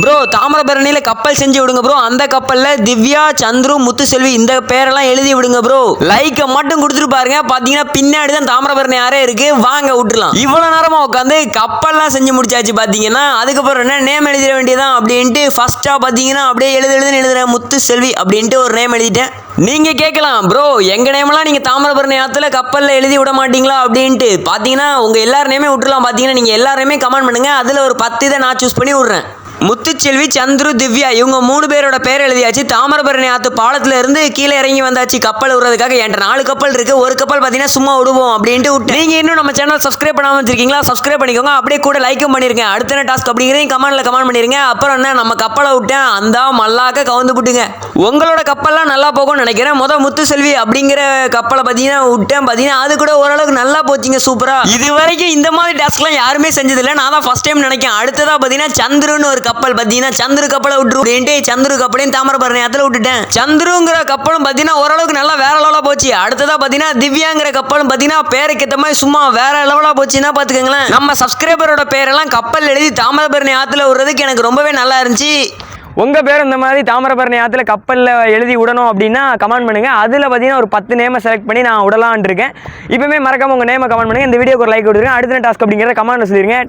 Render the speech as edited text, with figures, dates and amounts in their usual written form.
Bro தாமிரபரணியில கப்பல் செஞ்சு விடுங்க ப்ரோ. அந்த கப்பல்ல திவ்யா, சந்துரு, முத்துசெல்வி இந்த பேரெல்லாம் எழுதி விடுங்க ப்ரோ. லைக்க மட்டும் கொடுத்துட்டு பாருங்க. பாத்தீங்கன்னா பின்னாடி தான் தாமிரபரணி ஆறே இருக்கு. வாங்க விட்டுலாம். இவ்வளவு நேரமா உட்காந்து கப்பல்லாம் செஞ்சு முடிச்சாச்சு. பாத்தீங்கன்னா அதுக்கப்புறம் என்ன நேம் எழுதிட வேண்டியதான் அப்படின்ட்டு ஃபர்ஸ்டா பாத்தீங்கன்னா அப்படியே எழுதுறேன் முத்துசெல்வி அப்படின்ட்டு ஒரு நேம் எழுதிட்டேன். நீங்க கேட்கலாம் ப்ரோ எங்க நேமெல்லாம் நீங்க தாமிரபரணி ஆத்துல கப்பல்ல எழுதி விட மாட்டீங்களா அப்படின்ட்டு. பாத்தீங்கன்னா உங்க எல்லார் நேமே விட்டுலாம். பாத்தீங்கன்னா நீங்க எல்லாருமே கமெண்ட் பண்ணுங்க. அதுல ஒரு 10 இதை நான் சூஸ் பண்ணி விடுறேன். முத்துச்செல்வி, சந்துரு, திவ்யா இவங்க 3 பேரோட பேர் எழுதியாச்சு. தாமிரபரணி ஆத்து பாலத்துல இருந்து கீழே இறங்கி வந்தாச்சு கப்பல் விடுறதுக்காக. என்கிட்ட 4 கப்பல் இருக்கு. ஒரு கப்பல் பாத்தீங்கன்னா சும்மா விடுவோம் அப்படின்ட்டு விட்டு. நீங்க இன்னும் நம்ம சேனல் சப்ஸ்கிரைப் பண்ணாம வச்சிருக்கீங்களா? சப்ஸ்கிரைப் பண்ணிக்கோங்க. அப்படியே கூட லைக்கும் பண்ணிருங்க. அடுத்த என்ன டாஸ்க் அப்படிங்கிறதையும் கமெண்ட் பண்ணிருங்க. அப்புறம் என்ன நம்ம கப்பலை விட்டேன் அந்த மல்லாக்க கவுந்து புட்டுங்க. உங்களோட கப்பல்லாம் நல்லா போகும்னு நினைக்கிறேன். முத்துசெல்வி அப்படிங்கிற கப்பலை பாத்தீங்கன்னா விட்டேன். பாத்தீங்கன்னா அது கூட ஓரளவுக்கு நல்லா போச்சுங்க. சூப்பரா. இது வரைக்கும் இந்த மாதிரி டாஸ்க்லாம் யாருமே செஞ்சதில்லை. நான் தான் ஃபர்ஸ்ட் டைம் நினைக்கிறேன். அடுத்ததா பாத்தீங்கன்னா சந்துருன்னு ஒரு கப்பல் பாத்தீங்கன்னா சந்துரு கப்பலை விட்டுரு. சந்துரு கப்பலையும் தாமிரபரணி ஆத்துல விட்டுட்டேன். சந்துருங்கிற கப்பலும் பாத்தீங்கன்னா ஓரளவுக்கு நல்லா வேற லெவலா போச்சு. அடுத்ததா பாத்தீங்கன்னா திவ்யாங்கிற கப்பலும் பாத்தீங்கன்னா பேருக்கு ஏத்த மாதிரி சும்மா வேற லெவலா போச்சுன்னா பாத்துக்கோங்களேன். நம்ம சப்ஸ்கிரைபரோட பேரெல்லாம் கப்பல் எழுதி தாமிரபரணி ஆத்துல விடுறதுக்கு எனக்கு ரொம்பவே நல்லா இருந்துச்சு. உங்க பேர் இந்த மாதிரி தாமிரபரணி ஆத்துல கப்பல்ல எழுதி விடணும் அப்படின்னா கமெண்ட் பண்ணுங்க. அதுல பாத்தீங்கன்னா ஒரு 10 நேமை செலக்ட் பண்ணி நான் விடலான் இருக்கேன். இப்பவுமே மறக்காம உங்க நேமை கமெண்ட் பண்ணுங்க. இந்த வீடியோக்கு ஒரு லைக் கொடுத்துருங்க. அடுத்த டாஸ்க் அப்படிங்கறத கமெண்ட்ல சொல்லிருங்க.